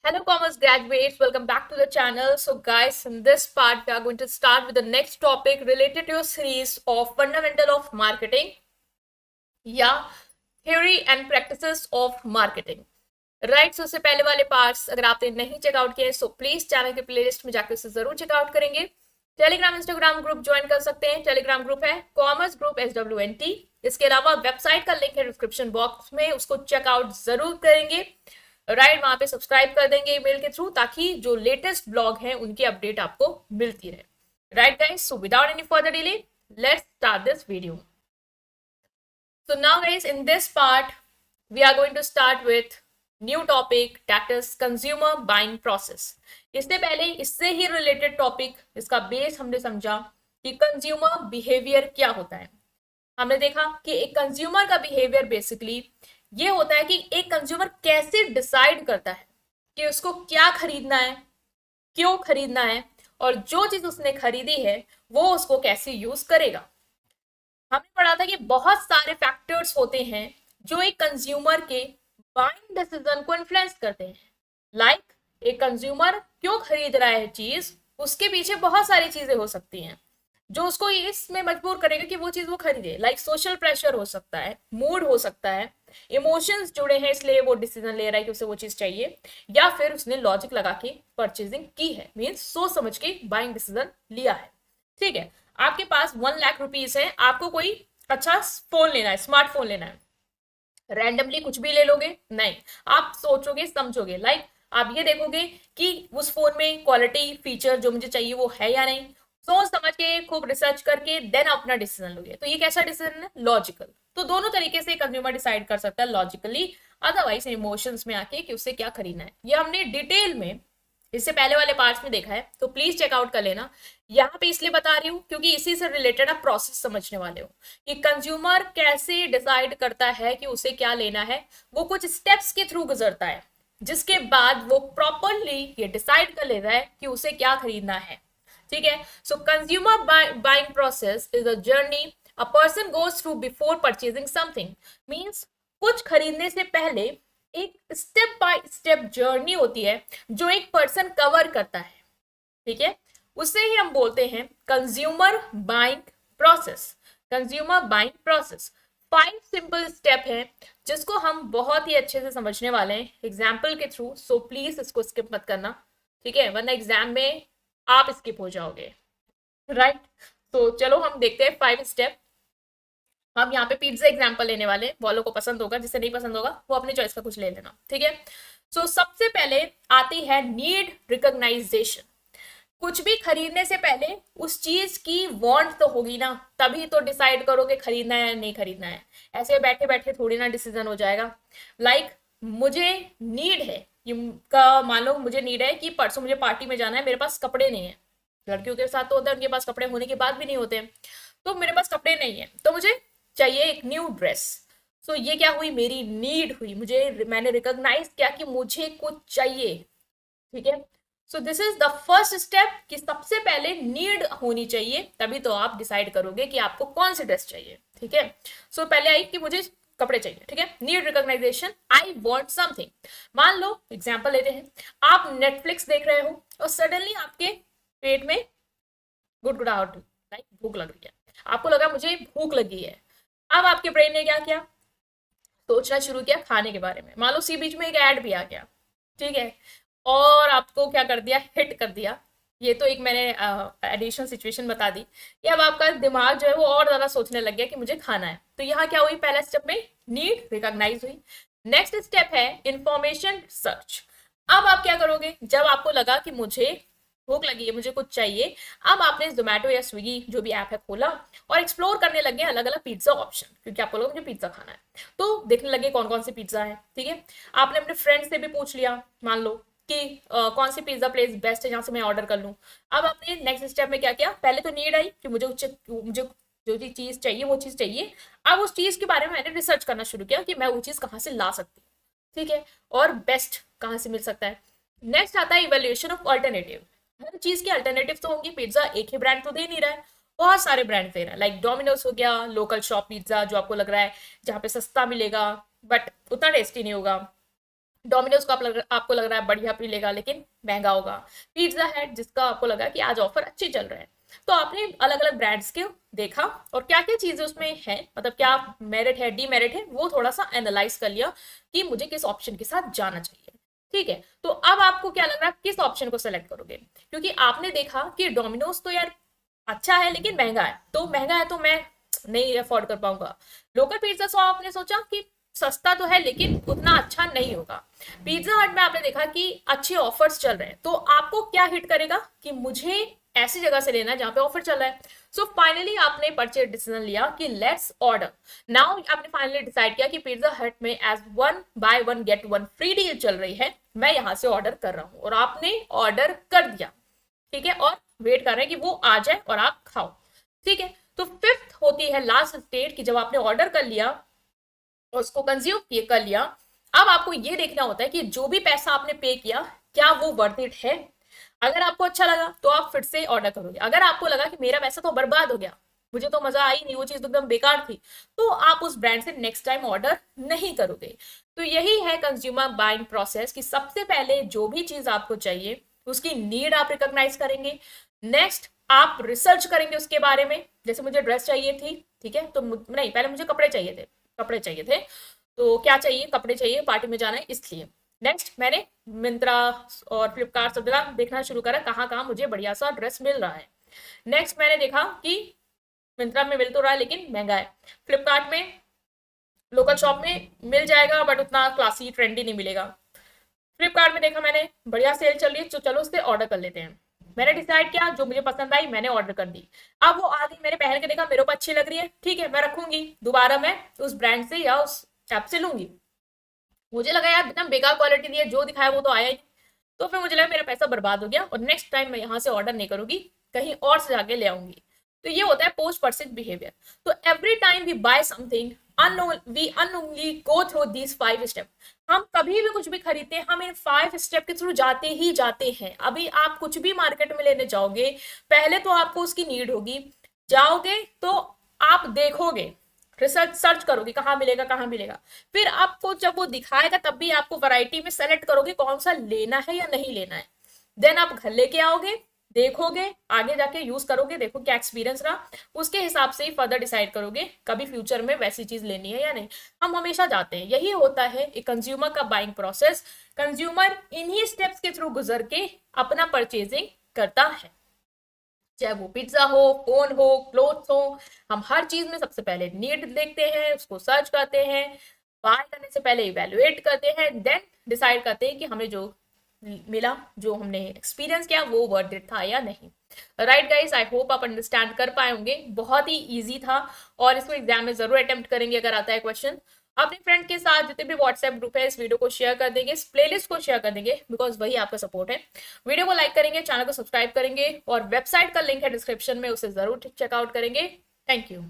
Hello, commerce graduates. Welcome back to the channel. So, guys, in this part, we are going to start with the next topic related to your series of fundamental of marketing, या theory and practices of marketing. Right so, उससे पहले वाले parts अगर आपने नहीं checkout किए so please channel के playlist में जाकर उसे जरूर चेकआउट करेंगे. टेलीग्राम इंस्टाग्राम ग्रुप ज्वाइन कर सकते हैं. टेलीग्राम ग्रुप है कॉमर्स ग्रुप SWNT. इसके अलावा वेबसाइट का लिंक है डिस्क्रिप्शन बॉक्स में, उसको चेकआउट जरूर करेंगे. राइट वहां पे सब्सक्राइब कर देंगे ईमेल के थ्रू ताकि जो लेटेस्ट ब्लॉग है उनकी अपडेट आपको मिलती रहे. Right guys, so without any further delay let's start this video. So now guys, in this part we are going to start with new topic that is consumer buying process. इससे पहले इससे ही related topic, इसका base हमने समझा कि consumer behaviour क्या होता है. हमने देखा कि एक कंज्यूमर का बिहेवियर बेसिकली ये होता है कि एक कंज्यूमर कैसे डिसाइड करता है कि उसको क्या खरीदना है, क्यों खरीदना है, और जो चीज उसने खरीदी है वो उसको कैसे यूज करेगा. हमने पढ़ा था कि बहुत सारे फैक्टर्स होते हैं जो एक कंज्यूमर के बाइंग डिसीजन को इन्फ्लुएंस करते हैं. लाइक एक कंज्यूमर क्यों खरीद रहा है चीज, उसके पीछे बहुत सारी चीजें हो सकती हैं जो उसको इसमें मजबूर करेगा कि वो चीज वो खरीदे. लाइक सोशल प्रेशर हो सकता है, मूड हो सकता है, इमोशंस जुड़े हैं इसलिए वो डिसीजन ले रहा है कि उसे वो चीज चाहिए, या फिर उसने लॉजिक लगा के परचेजिंग की है, मीन्स सोच समझ के बाइंग डिसीजन लिया है. ठीक है, आपके पास 1 लाख रुपीज है, आपको कोई अच्छा फोन लेना है, स्मार्टफोन लेना है. रैंडमली कुछ भी ले लोगे? नहीं, आप सोचोगे समझोगे. लाइक आप ये देखोगे कि उस फोन में क्वालिटी फीचर जो मुझे चाहिए वो है या नहीं. सोच समझ के खूब रिसर्च करके देन अपना डिसीजन लोगे. तो ये कैसा डिसीजन है? लॉजिकल. तो दोनों तरीके से कंज्यूमर डिसाइड कर सकता है, लॉजिकली, अदरवाइज इमोशंस में आके कि उसे क्या खरीदना है. ये हमने डिटेल में इससे पहले वाले पार्ट्स में देखा है, तो प्लीज चेकआउट कर लेना. यहाँ पे इसलिए बता रही हूँ क्योंकि इसी से रिलेटेड आप प्रोसेस समझने वाले हो कि कंज्यूमर कैसे डिसाइड करता है कि उसे क्या लेना है. वो कुछ स्टेप्स के थ्रू गुजरता है जिसके बाद वो प्रॉपरली ये डिसाइड कर लेता है कि उसे क्या खरीदना है. ठीक है, सो consumer buying process is a journey a person goes through before purchasing something. Means कुछ खरीदने से पहले एक स्टेप बाय स्टेप जर्नी होती है जो एक पर्सन कवर करता है. ठीक है, उसे ही हम बोलते हैं consumer buying process. Consumer buying process 5 simple step है जिसको हम बहुत ही अच्छे से समझने वाले हैं एग्जाम्पल के थ्रू. सो प्लीज इसको स्किप मत करना, ठीक है, वरना एग्जाम में आप स्किप हो जाओगे. राइट, तो चलो हम देखते हैं 5 स्टेप. हम यहाँ पे पिज्जा एग्जाम्पल लेने वाले, वालों को पसंद होगा, जिसे नहीं पसंद होगा वो अपनी चॉइस का कुछ ले लेना. ठीक है, सो सबसे पहले आती है नीड रिकॉग्नाइजेशन. कुछ भी खरीदने से पहले उस चीज की वांट तो होगी ना, तभी तो डिसाइड करोगे खरीदना है या नहीं खरीदना है. ऐसे बैठे बैठे थोड़ी ना डिसीजन हो जाएगा. लाइक मुझे नीड है, का मान लो मुझे नीड है कि परसों मुझे पार्टी में जाना है, मेरे पास कपड़े नहीं है. लड़कियों के साथ तो होता है उनके पास कपड़े होने के बाद भी नहीं होते. तो मेरे पास कपड़े नहीं है तो मुझे चाहिए एक न्यू ड्रेस. सो ये क्या हुई, मेरी नीड हुई, मैंने रिकॉग्नाइज किया कि मुझे कुछ चाहिए. ठीक है, so this is the first step कि सबसे पहले नीड होनी चाहिए, तभी तो आप डिसाइड करोगे कि आपको कौन सी ड्रेस चाहिए. ठीक है, सो पहले आई कि मुझे कपड़े चाहिए. ठीक है, need recognisation, I want something. मान लो एग्जाम्पल लेते हैं, आप नेटफ्लिक्स देख रहे हो और सडनली आपके पेट में गुड़गुड़ाहट, लाइक भूख लग रही है, आपको लगा मुझे भूख लगी है. अब आपके ब्रेन ने क्या किया, सोचना शुरू किया खाने के बारे में. मान लो सी बीच में एक ऐड भी आ गया. ठीक है, और आपको क्या कर दिया, हिट कर दिया. ये तो एक मैंने एडिशनल सिचुएशन बता दी कि अब आपका दिमाग जो है वो और ज्यादा सोचने लग गया कि मुझे खाना है. तो यहाँ क्या हुई, पहला स्टेप में नीड रिकॉग्नाइज हुई. नेक्स्ट स्टेप है इंफॉर्मेशन सर्च. अब आप क्या करोगे, जब आपको लगा कि मुझे भूख लगी है, मुझे कुछ चाहिए, अब आपने जोमेटो या स्विगी जो भी ऐप है खोला और एक्सप्लोर करने लगे अलग अलग पिज्जा ऑप्शन, क्योंकि आपको लगा मुझे पिज्जा खाना है. तो देखने लगे कौन कौन से पिज्जा है. ठीक है, आपने अपने फ्रेंड से भी पूछ लिया, मान लो कि कौन सी पिज्जा प्लेस बेस्ट है जहां से मैं ऑर्डर कर लूं. अब आपने नेक्स्ट स्टेप में क्या किया, पहले तो नीड आई कि मुझे जो चीज चाहिए वो चीज चाहिए. अब उस चीज के बारे में मैंने रिसर्च करना शुरू किया कि मैं वो चीज कहाँ से ला सकती हूँ. ठीक है, और बेस्ट कहाँ से मिल सकता है. नेक्स्ट आता है इवेल्युएशन ऑफ अल्टरनेटिव. हर चीज की अल्टरनेटिव तो होंगी, पिज्जा एक ही ब्रांड तो दे नहीं रहा है, बहुत सारे ब्रांड दे रहा है. लाइक डोमिनोज हो गया, लोकल शॉप पिज्जा जो आपको लग रहा है जहाँ पे सस्ता मिलेगा बट उतना टेस्टी नहीं होगा. डोमिनोज का आपको लग रहा है बढ़िया मिलेगा लेकिन महंगा होगा। पिज्जा हट जिसका आपको लगा कि आज ऑफर अच्छी चल रहे हैं। तो आपने अलग अलग ब्रांड्स के देखा और क्या क्या चीजें उसमें है, मतलब क्या मेरिट है डीमेरिट है, वो थोड़ा सा एनालाइज कर लिया कि मुझे किस ऑप्शन के साथ जाना चाहिए। ठीक है, तो अब आपको क्या लग रहा है किस ऑप्शन को सेलेक्ट करोगे, क्योंकि आपने देखा कि डोमिनोज तो यार अच्छा है लेकिन महंगा है, तो महंगा है तो मैं नहीं अफोर्ड कर पाऊंगा। लोकल पिज्जा शॉप आपने सोचा कि सस्ता तो है लेकिन उतना अच्छा नहीं होगा। पिज्जा हट में आपने देखा कि अच्छे ऑफर्स चल रहे हैं, तो आपको क्या हिट करेगा कि मुझे ऐसी जगह से लेना है जहां पे ऑफर चल रहा है। सो फाइनली आपने परचेज डिसीजन लिया कि लेट्स ऑर्डर। नाउ आपने फाइनली डिसाइड किया कि पिज्जा हट में as 1 buy 1 get 1 free deal चल रही है, मैं यहां से ऑर्डर कर रहा हूं, और आपने ऑर्डर कर दिया। ठीक है, और वेट कर रहे हैं कि वो आ जाए और आप खाओ। ठीक है, तो फिफ्थ होती है लास्ट स्टेट कि जब आपने ऑर्डर कर लिया और उसको कंज्यूम कर लिया, अब आपको ये देखना होता है कि जो भी पैसा आपने पे किया क्या वो वर्थ इट है। अगर आपको अच्छा लगा तो आप फिर से ऑर्डर करोगे, अगर आपको लगा कि मेरा पैसा तो बर्बाद हो गया, मुझे तो मजा आई नहीं, वो चीज तो एकदम बेकार थी, तो आप उस ब्रांड से नेक्स्ट टाइम ऑर्डर नहीं करोगे। तो यही है कंज्यूमर बाइंग प्रोसेस कि सबसे पहले जो भी चीज आपको चाहिए उसकी नीड आप रिकॉग्नाइज करेंगे। नेक्स्ट आप रिसर्च करेंगे उसके बारे में, जैसे मुझे ड्रेस चाहिए थी, ठीक है, तो नहीं, पहले मुझे कपड़े चाहिए थे, तो क्या चाहिए, कपड़े चाहिए, पार्टी में जाना है इसलिए। नेक्स्ट मैंने मिंत्रा और फ्लिपकार्ट सब जगह देखना शुरू करा कहाँ कहाँ मुझे बढ़िया सा ड्रेस मिल रहा है। नेक्स्ट मैंने देखा कि मिंत्रा में मिल तो रहा है लेकिन महंगा है, फ्लिपकार्ट में लोकल शॉप में मिल जाएगा बट उतना क्लासी ट्रेंडी नहीं मिलेगा। फ्लिपकार्ट में देखा मैंने बढ़िया सेल चल रही है, तो चलो उससे ऑर्डर कर लेते हैं। मैंने डिसाइड किया, जो मुझे पसंद आई मैंने ऑर्डर कर दी। अब वो आ गई, मैंने पहन के देखा मेरे को अच्छी लग रही है, ठीक है मैं रखूंगी, दोबारा मैं उस ब्रांड से या उस ऐप से लूंगी। मुझे लगा यार इतना बेकार क्वालिटी दी है, जो दिखाया वो तो आया ही, तो फिर मुझे लगा मेरा पैसा बर्बाद हो गया और नेक्स्ट टाइम मैं यहाँ से ऑर्डर नहीं करूंगी, कहीं और से जाके ले आऊंगी। तो ये होता है पोस्ट परचेज बिहेवियर। तो every time we buy something we unknowingly go through these 5 step. हम कभी भी कुछ भी खरीदते हैं हम इन 5 स्टेप के थ्रू जाते ही जाते हैं। अभी आप कुछ भी मार्केट में लेने जाओगे, पहले तो आपको उसकी नीड होगी, जाओगे तो आप देखोगे, रिसर्च सर्च करोगे कहाँ मिलेगा कहाँ मिलेगा, फिर आपको जब वो दिखाएगा तब भी आपको वैरायटी में सेलेक्ट करोगे कौन सा लेना है या नहीं लेना है। देन आप घर लेके आओगे, देखोगे, आगे जाके यूज करोगे, देखो क्या एक्सपीरियंस रहा, उसके हिसाब से ही फर्दर डिसाइड करोगे कभी फ्यूचर में वैसी चीज लेनी है या नहीं। हम हमेशा जाते हैं, यही होता है एक कंज्यूमर का बाइंग प्रोसेस। कंज्यूमर इन्हीं स्टेप्स के थ्रू गुजर के अपना परचेजिंग करता है, चाहे वो पिज्जा हो, फोन हो, क्लोथ्स हो। हम हर चीज में सबसे पहले नीड देखते हैं, उसको सर्च करते हैं, बाय करने से पहले इवेल्युएट करते हैं, देन डिसाइड करते हैं कि हमें जो मिला, जो हमने एक्सपीरियंस किया वो वर्थ इट था या नहीं। राइट गाइस, आई होप आप अंडरस्टैंड कर पाए होंगे, बहुत ही इजी था और इसको एग्जाम में जरूर अटेम्प्ट करेंगे अगर आता है क्वेश्चन। अपने फ्रेंड के साथ जितने भी व्हाट्सएप ग्रुप है इस वीडियो को शेयर कर देंगे, इस प्लेलिस्ट को शेयर कर देंगे, बिकॉज वही आपका सपोर्ट है। वीडियो को लाइक करेंगे, चैनल को सब्सक्राइब करेंगे और वेबसाइट का लिंक है डिस्क्रिप्शन में, उसे जरूर चेकआउट करेंगे। Thank you.